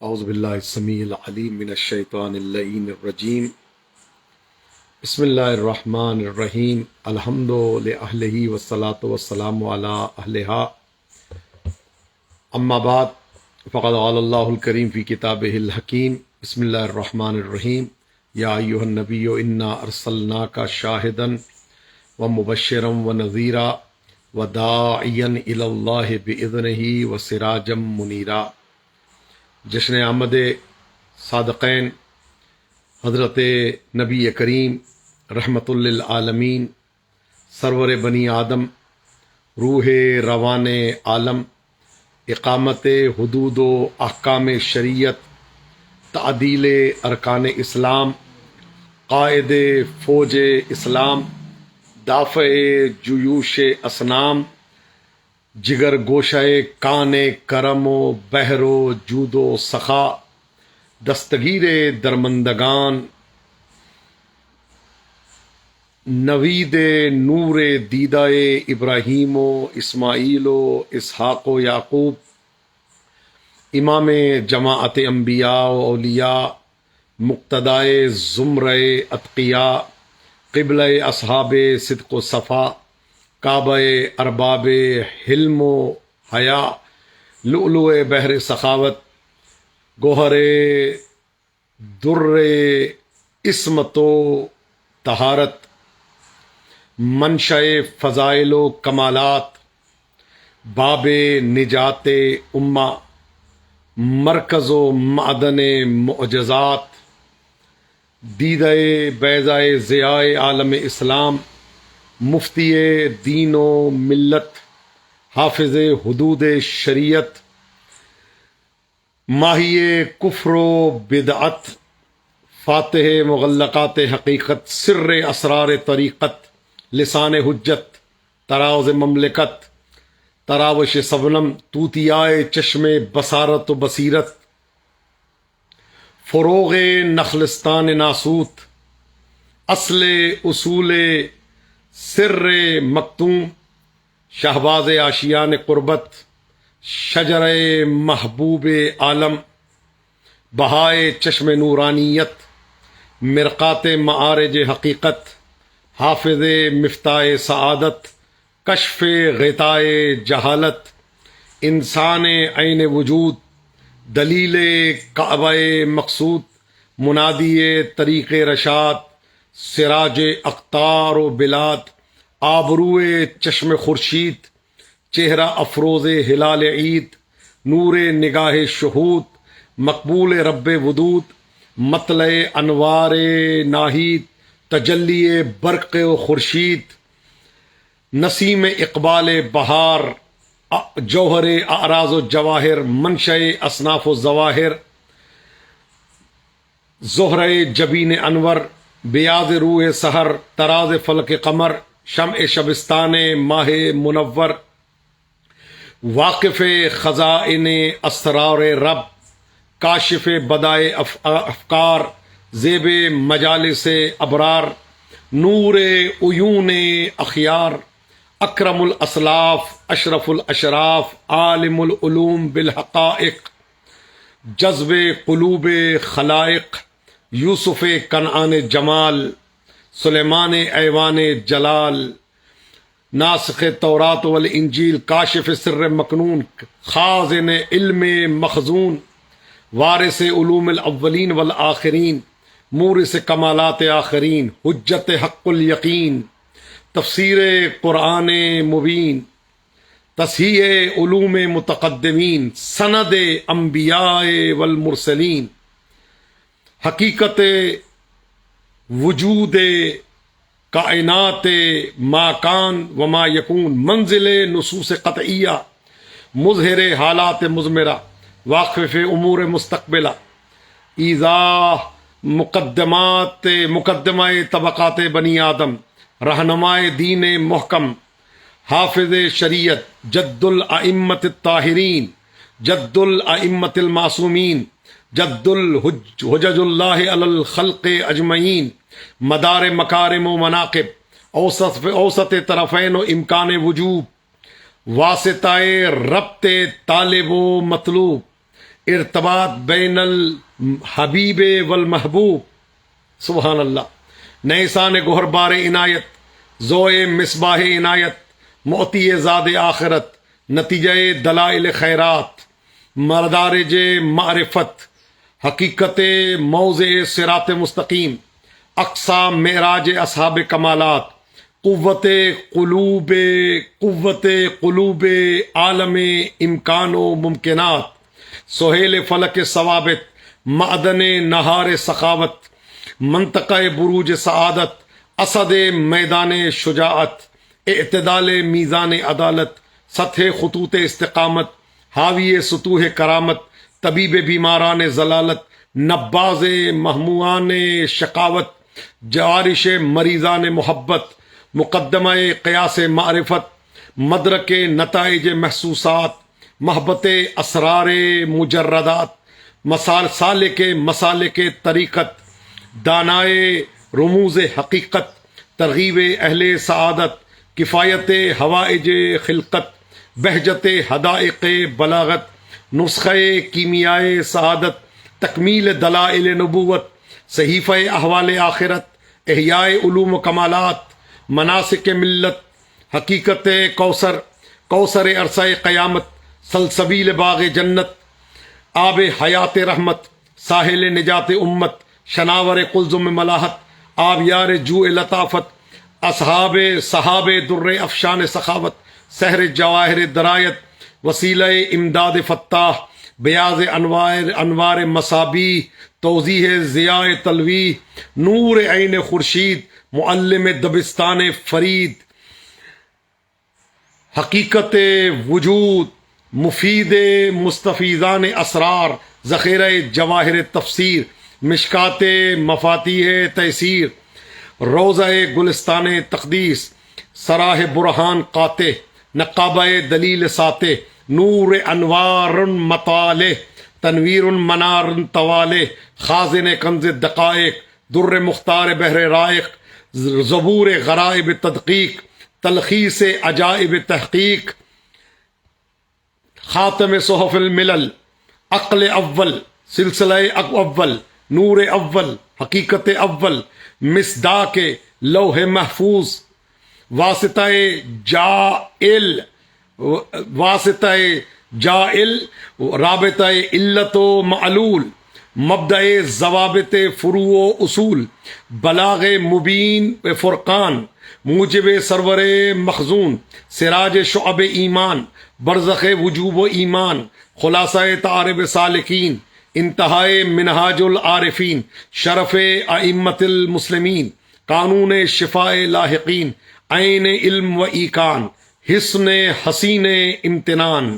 اعوذ باللہ السمیع العلیم من الشیطان اللعین الرجیم بسم اللہ الرحمن الرحیم الحمد لأہلہ والصلاة والسلام علی اہلہا اما بعد فقد قال اللہ الکریم فی کتابہ الحکیم بسم اللہ الرحمن الرحیم یا ایہا النبی انا ارسلناک شاہدا ومبشرا ونذیرا وداعیا الی اللہ باذنہ وسراجا منیرا۔ جشن آمد صادقین حضرت نبی کریم رحمت للعالمین سرور بنی آدم روح روان عالم اقامت حدود و احکام شریعت تعدیل ارکان اسلام قائد فوج اسلام دافع جیوش اصنام جگر گوشہ کان کرم و بحر و جود و سخا دستگیر درمندگان نوید نور دیدہ ابراہیم و اسماعیل و اسحاق و یعقوب امام جماعت انبیاء و اولیاء مقتدائے زمرہ اتقیاء قبلہ اصحاب صدق و صفا کعبہ ارباب حلم و حیا لؤلؤ بحر سخاوت گوہر در عصمت و طہارت منشأ فضائل و کمالات باب نجات امہ مرکز و معدن معجزات دیدہ بیضائے ضیاء عالم اسلام مفتی دین و ملت حافظ حدود شریعت ماہی کفر و بدعت فاتح مغلقات حقیقت سر اسرار طریقت لسان حجت تراز مملکت تراوش سبنم توتیائے چشم بصارت و بصیرت فروغ نخلستان ناسوت اصل اصول سر مکتوم شہباز آشیان قربت شجر محبوب عالم بہائے چشم نورانیت مرقات معارج حقیقت حافظ مفتاح سعادت کشف غطاء جہالت انسان عین وجود دلیل کعبہ مقصود منادی طریق رشاد سراج اقطار و بلاد آبروئے چشم خورشید چہرہ افروز ہلال عید نور نگاہ شہود مقبول رب ودود مطلع انوار ناہید تجلی برق و خورشید نسیم اقبال بہار جوہر اعراض و جواہر منشأ اصناف و ظواہر زہرہ جبین انور بیاض روح سحر تراز فلک قمر شمع شبستان ماہ منور واقف خزائن اسرار رب کاشف بدائے افکار زیب مجالس ابرار نور عیون اخیار اکرم الاسلاف اشرف الاشراف عالم العلوم بالحقائق جذب قلوب خلائق یوسف کنعان جمال سلیمان ایوان جلال ناسخ تورات والانجیل کاشف سر مکنون خازن علم مخزون وارث علوم الاولین والآخرین مورث کمالات آخرین حجت حق الیقین تفسیر قرآن مبین تصحیح علوم متقدمین سند انبیاء والمرسلین حقیقت وجود کائنات ما کان وما یکون منزل نصوص قطعیہ مظہر حالات مضمرہ واقف امور مستقبلہ ایضاح مقدمہ طبقات بنی آدم رہنمائے دین محکم حافظ شریعت جد الائمت الطاہرین جد الائمت المعصومین جد الحجج اللہ علی الخلق اجمعین مدار مکارم و مناقب اوسط طرفین و امکان وجوب واسطہ ربط طالب و مطلوب ارتباط بین الحبیب والمحبوب، سبحان اللہ، نیسان گوہر بار عنایت، ذوئے مصباح عنایت، معطی زاد آخرت، نتیجہ دلائل خیرات، مدارج معرفت، حقیقت موضع صراط مستقیم، اقصا معراج اصحاب کمالات، قوت قلوب عالم امکان و ممکنات، سہیل فلک ثوابت، معدن نہار سخاوت، منطقہ بروج سعادت، اسد میدان شجاعت، اعتدال میزان عدالت، سطح خطوط استقامت، حاوی سطوح کرامت، طبیب بیماران ضلالت، نباز مہموان شقاوت، جوارش مریضان محبت، مقدمہ قیاس معرفت، مدرک نتائج محسوسات، محبت اسرار مجردات، سالک مسالک طریقت، دانائے رموز حقیقت، ترغیب اہل سعادت، کفایت حوائج خلقت، بہجت حدائق بلاغت، نسخہ کیمیائے سعادت، تکمیل دلائل نبوت، صحیفہ احوال آخرت، احیاء علوم و کمالات، مناسک ملت، حقیقت کوثر عرصہ قیامت، سلسبیل باغ جنت، آب حیات رحمت، ساحل نجات امت، شناور قلزم ملاحت، آبیار جوع لطافت، صحاب در افشان سخاوت، سحر جواہر درایت، وسیلہ امداد فتاح، بیاض انوار مصابیح، توضیح ضیاء تلویح، نور عین خورشید، معلم دبستان فرید، حقیقت وجود، مفید مستفیضان اسرار، ذخیرہ جواہر تفسیر، مشکات مفاتیح تیسیر، روضہ گلستان تقدیس، سراہ برہان قاطع، نقابہ دلیل ساطع، نور انوار مطالع، تنویر منار طوالع، خازن کنز دقائق، در مختار بحر رائق، زبور غرائب تدقیق، تلخیص عجائب تحقیق، خاتم صحف الملل، عقل اول، سلسلہ اول، نور اول، حقیقت اول، مصداق لوح محفوظ، واسطہ جائل، رابطہ علت و معلول، مبدأ ضوابط فروع و اصول، بلاغ مبین فرقان، موجب سرور مخزون، سراج شعب ایمان، برزخ وجوب و ایمان، خلاصہ تعارف سالکین، انتہائے منہاج العارفین، شرف ائمت المسلمین، قانون شفاء لاحقین، عین علم و ایقان، حسن حسین امتنان،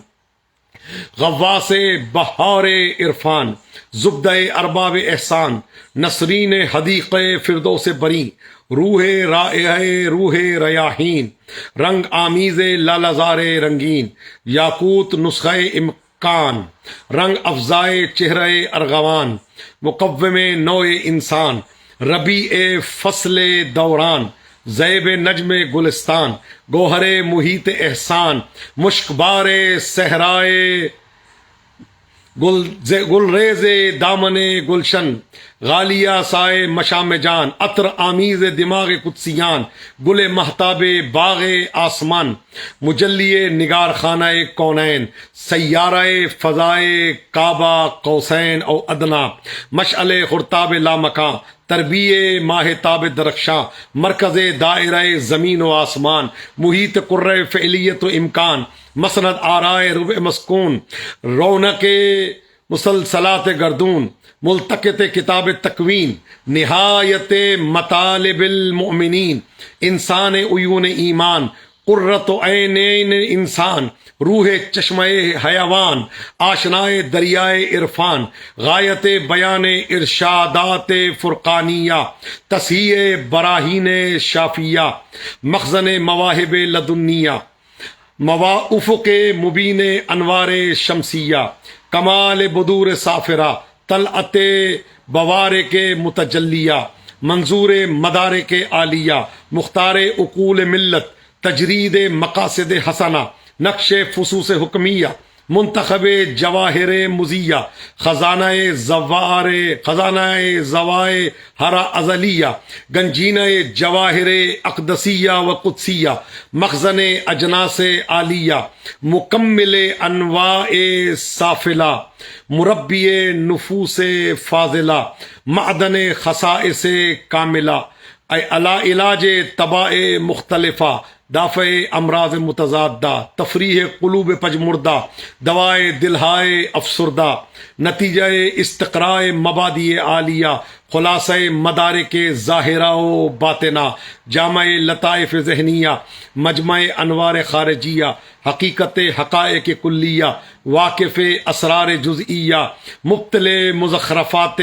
غواص بہار عرفان، زبدہ ارباب احسان، نسرین حدیق فردوس بری، روح رائحہ روح ریاحین، رنگ آمیز لالزار رنگین، یاقوت نسخہ امکان، رنگ افزائے چہرہ ارغوان، مقوم نوع انسان، ربیع فصل دوران، زیب نجم گلستان، گوہر محیط احسان، مشک بار صحرائے گلریز دامن گلشن، غالیہ سائے مشام جان، عطر آمیز دماغ قدسیان، گل مہتاب باغ آسمان، مجلی نگار خانہ کونین، سیارہ فضائے کعبہ قوسین او ادنا، مشعل خرتاب لامکاں، تربیہ ماہ تاب درخشاں، مرکز دائرہ زمین و آسمان، محیط قرہ فعلیت و امکان، مسند آرائے ربع مسکون، رونق مسلسلات گردون، ملتقط کتاب تکوین، نہایت مطالب المؤمنین، انسان عیون ایمان، قرۃ عینین انسان، روح چشمہ حیوان، آشنائے دریائے عرفان، غایت بیان ارشادات فرقانیہ، تصحیح براہین شافیہ، مخزن مواہب لدنیہ، افق مبین انوار شمسیہ، کمال بدور سافرہ، طلعت بوارق متجلیہ، منظور مدارک عالیہ، مختار عقول ملت، تجرید مقاصد حسنہ، نقش فصوص حکمیہ، منتخب جواہر مزیہ، خزانہ زوائے ہرا ازلیہ، گنجینہ جواہر اقدسیہ و قدسیہ، مخزن اجناس عالیہ، مکمل انواع سافلہ، مربی نفوس فاضلہ، معدن خصائص کاملہ، علاج طباع مختلفہ، دافع امراض متضادہ، تفریح قلوب پجمردہ، دوائے دلہائے افسردہ، نتیجہ استقراء مبادئ عالیہ، خلاصہ مدارک ظاہرہ و باطنہ، جامع لطائف ذہنیہ، مجمع انوار خارجیہ، حقیقت حقائق کلیہ، واقف اسرار جزئیہ، مبطل مزخرفات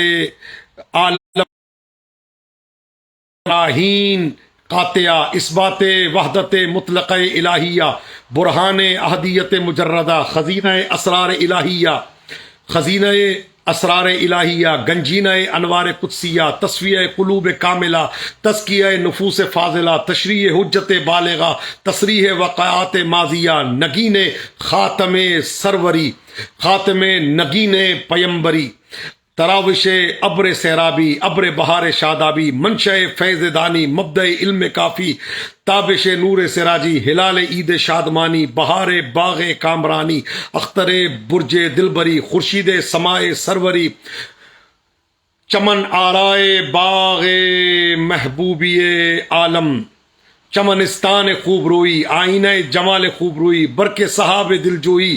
براہین قاطعہ، اثبات وحدت مطلق الہیہ، برہان احدیت مجردہ، خزینہ اسرار الہیہ، گنجینہ انوار قدسیہ، تصفیہ قلوب کاملہ، تزکیہ نفوس فاضلہ، تشریح حجت بالغہ، تصریح واقعات ماضیہ، نگین خاتم سروری، خاتم نگین پیمبری، تراوش ابر سیرابی، ابر بہار شادابی، منشأ فیض دانی، مبدأ علم کافی، تابش نور سراجی، ہلال عید شادمانی، بہار باغ کامرانی، اختر برج دلبری، خورشید سمائے سروری، چمن آرائے باغ محبوبی عالم، چمنستان خوب روئی، آئینہ جمال خوب روئی، برق صحاب دلجوئی،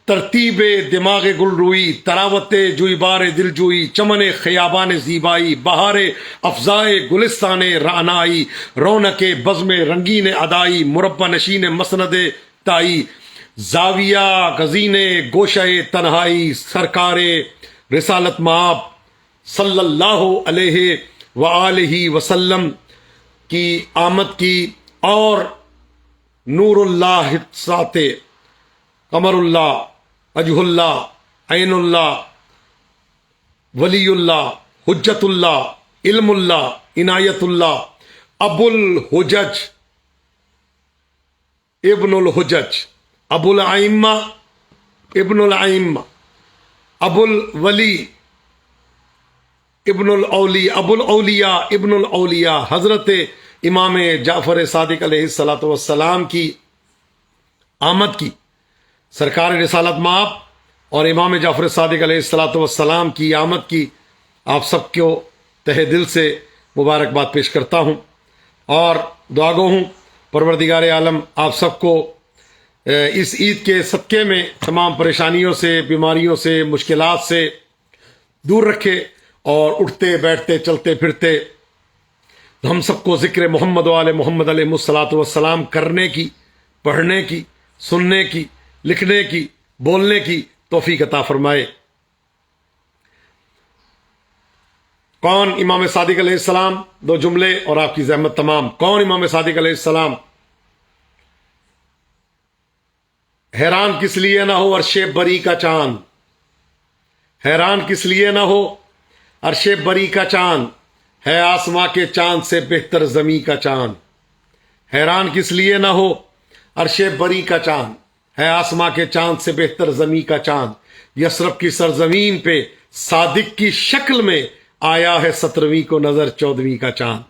ترتیب دماغ گل روئی، تراوت جویبار دل جوئی، چمن خیابان زیبائی، بہار افزائے گلستان رعنائی، رونق بزم رنگین ادائی، مربع نشین مسند تائی، زاویہ گزین گوشہ تنہائی، سرکار رسالت مآب صلی اللہ علیہ وآلہ وسلم کی آمد کی، اور نور اللہ ساتے، قمر اللہ، وجہ اللہ، عین اللہ، ولی اللہ، حجت اللہ، علم اللہ، عنایت اللہ، ابو الحجج، ابن الحجج، ابو الائمہ، ابن الائمہ، ابو الولی، ابن الاولیاء، ابو الاولیاء، ابن الاولیاء، حضرت امام جعفر صادق علیہ الصلوۃ والسلام کی آمد کی، سرکار رسالت مآب اور امام جعفر صادق علیہ الصلوۃ والسلام کی آمد کی آپ سب کو تہ دل سے مبارکباد پیش کرتا ہوں، اور دعا گو ہوں پروردگار عالم آپ سب کو اس عید کے صدقے میں تمام پریشانیوں سے، بیماریوں سے، مشکلات سے دور رکھے، اور اٹھتے بیٹھتے چلتے پھرتے ہم سب کو ذکر محمد و آل محمد علیہ الصلوۃ والسلام کرنے کی، پڑھنے کی، سننے کی، لکھنے کی، بولنے کی توفیق عطا فرمائے۔ کون امام صادق علیہ السلام؟ دو جملے اور آپ کی زحمت تمام۔ کون امام صادق علیہ السلام؟ حیران کس لیے نہ ہو عرش بری کا چاند، حیران کس لیے نہ ہو عرش بری کا چاند، ہے آسماں کے چاند سے بہتر زمیں کا چاند، حیران کس لیے نہ ہو عرش بری کا چاند، ہے آسماں کے چاند سے بہتر زمیں کا چاند، یثرب کی سرزمین پہ صادق کی شکل میں آیا ہے 17ویں کو نظر 14ویں کا چاند،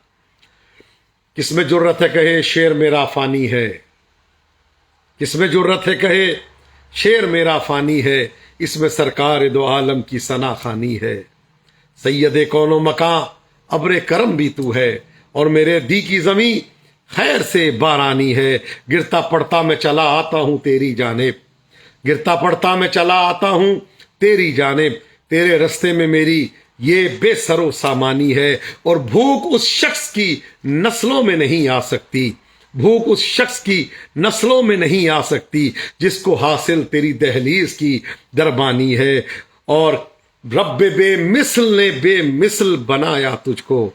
کس میں جرت ہے کہے شعر میرا فانی ہے، کس میں جرت ہے کہے شعر میرا فانی ہے، اس میں سرکار دو عالم کی ثنا خوانی ہے، سید کون و مکان ابر کرم بھی تو ہے، اور میرے دی کی زمین خیر سے بارانی ہے، گرتا پڑتا میں چلا آتا ہوں تیری جانب، گرتا پڑتا میں چلا آتا ہوں تیری جانب، تیرے رستے میں میری یہ بے سر و سامانی ہے، اور بھوک اس شخص کی نسلوں میں نہیں آ سکتی، بھوک اس شخص کی نسلوں میں نہیں آ سکتی جس کو حاصل تیری دہلیز کی دربانی ہے، اور رب بے مثل نے بے مثل بنایا تجھ کو،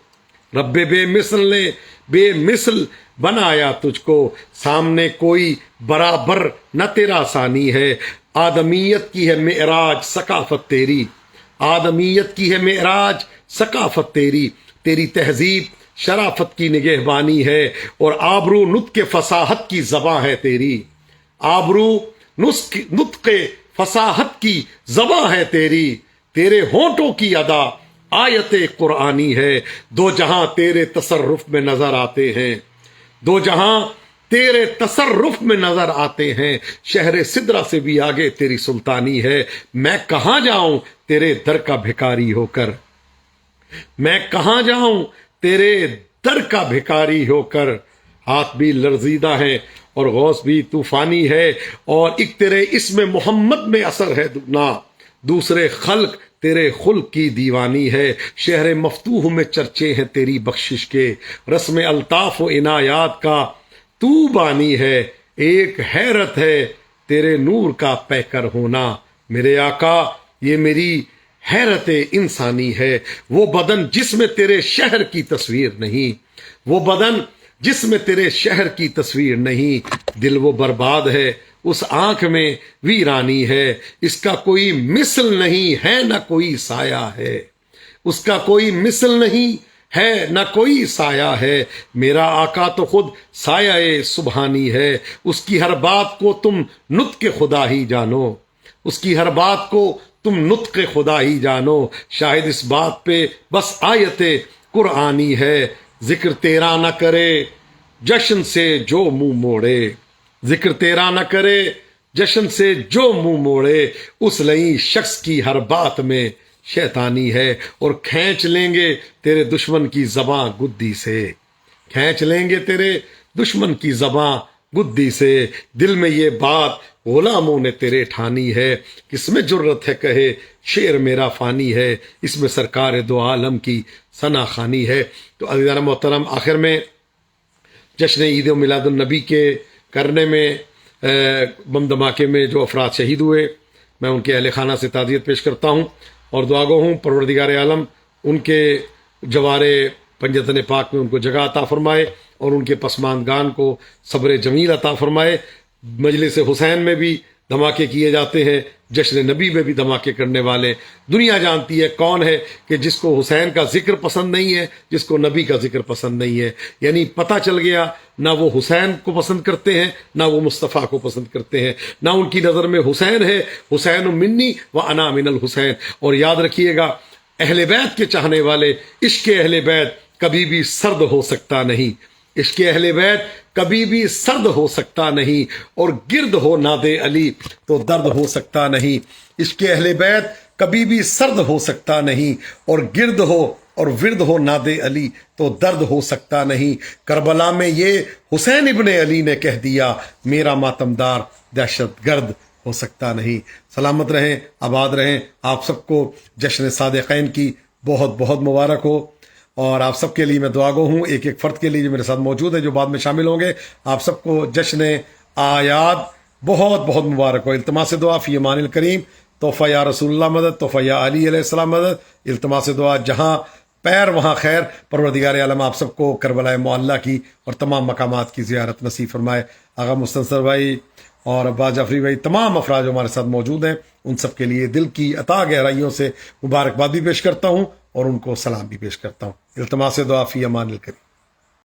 رب بے مثل نے بے مثل بنایا تجھ کو، سامنے کوئی برابر نہ تیرا ثانی ہے، آدمیت کی ہے معراج ثقافت تیری، آدمیت کی ہے معراج ثقافت تیری، تیری تہذیب شرافت کی نگہبانی ہے، اور آبرو نطق فصاحت کی زباں ہے تیری، آبرو نطق فصاحت کی زباں ہے تیری، تیرے ہونٹوں کی ادا آیت قرآنی ہے، دو جہاں تیرے تصرف میں نظر آتے ہیں، دو جہاں تیرے تصرف میں نظر آتے ہیں، شہر سدرہ سے بھی آگے تیری سلطانی ہے، میں کہاں جاؤں تیرے در کا بھکاری ہو کر، میں کہاں جاؤں تیرے در کا بھکاری ہو کر، ہاتھ بھی لرزیدہ ہے اور غوث بھی طوفانی ہے، اور ایک تیرے اسم محمد میں اثر ہے نہ، دوسرے خلق تیرے خلق کی دیوانی ہے، شہر مفتوح میں چرچے ہیں تیری بخشش کے، رسم الطاف و عنایات کا تو بانی ہے، ایک حیرت ہے تیرے نور کا پیکر ہونا، میرے آقا یہ میری حیرت انسانی ہے، وہ بدن جس میں تیرے شہر کی تصویر نہیں، وہ بدن جس میں تیرے شہر کی تصویر نہیں، دل وہ برباد ہے اس آنکھ میں ویرانی ہے، اس کا کوئی مثل نہیں ہے نہ کوئی سایہ ہے، اس کا کوئی مثل نہیں ہے نہ کوئی سایہ ہے، میرا آقا تو خود سایہ سبحانی ہے، اس کی ہر بات کو تم نطق خدا ہی جانو، اس کی ہر بات کو تم نطق خدا ہی جانو، شاہد اس بات پہ بس آیت قرآنی ہے، ذکر تیرا نہ کرے جشن سے جو منہ موڑے، ذکر تیرا نہ کرے جشن سے جو منہ موڑے، اس لئی شخص کی ہر بات میں شیطانی ہے، اور کھینچ لیں گے تیرے دشمن کی زباں گدی سے، کھینچ لیں گے تیرے دشمن کی زباں گدی سے، دل میں یہ بات غلاموں نے تیرے ٹھانی ہے، کس میں جرت ہے کہے شعر میرا فانی ہے، اس میں سرکار دو عالم کی ثنا خوانی ہے۔ تو عزیزان محترم، آخر میں جشن عید میلاد النبی کے کرنے میں بم دھماکے میں جو افراد شہید ہوئے، میں ان کے اہل خانہ سے تعزیت پیش کرتا ہوں اور دعا گو ہوں پروردگار عالم ان کے جوارے پنجتن پاک میں ان کو جگہ عطا فرمائے اور ان کے پسماندگان کو صبر جمیل عطا فرمائے۔ مجلس حسین میں بھی دھماکے کیے جاتے ہیں، جشن نبی میں بھی دھماکے کرنے والے دنیا جانتی ہے کون ہے کہ جس کو حسین کا ذکر پسند نہیں ہے، جس کو نبی کا ذکر پسند نہیں ہے، یعنی پتہ چل گیا نہ وہ حسین کو پسند کرتے ہیں نہ وہ مصطفیٰ کو پسند کرتے ہیں، نہ ان کی نظر میں حسین ہے، حسین منی و انا من الحسین۔ اور یاد رکھیے گا اہل بیت کے چاہنے والے، عشق اہل بیت کبھی بھی سرد ہو سکتا نہیں، عشق اہل بیت کبھی بھی سرد ہو سکتا نہیں، اور گرد ہو ناد علی تو درد ہو سکتا نہیں، عشق اہل بیت کبھی بھی سرد ہو سکتا نہیں، اور گرد ہو اور ورد ہو ناد علی تو درد ہو سکتا نہیں، کربلا میں یہ حسین ابن علی نے کہہ دیا میرا ماتمدار دہشت گرد ہو سکتا نہیں۔ سلامت رہیں، آباد رہیں، آپ سب کو جشن صادقین کی بہت بہت مبارک ہو، اور آپ سب کے لیے میں دعا گو ہوں، ایک ایک فرد کے لیے جو میرے ساتھ موجود ہے جو بعد میں شامل ہوں گے، آپ سب کو جشن آیات بہت بہت مبارک ہو۔ التماس دعا فی امان الکریم، تحفہ یا رسول اللہ مدد، تحفہ یا علی علیہ السلام مدد، التماس دعا جہاں پیر وہاں خیر، پروردگار عالم آپ سب کو کربلا معلیٰ کی اور تمام مقامات کی زیارت نصیب فرمائے۔ آغا مستنصر بھائی اور عباس جعفری بھائی، تمام افراد جو ہمارے ساتھ موجود ہیں، ان سب کے لیے دل کی عطا گہرائیوں سے مبارکباد بھی پیش کرتا ہوں اور ان کو سلام بھی پیش کرتا ہوں۔ التماس دعا فی امان الکریم۔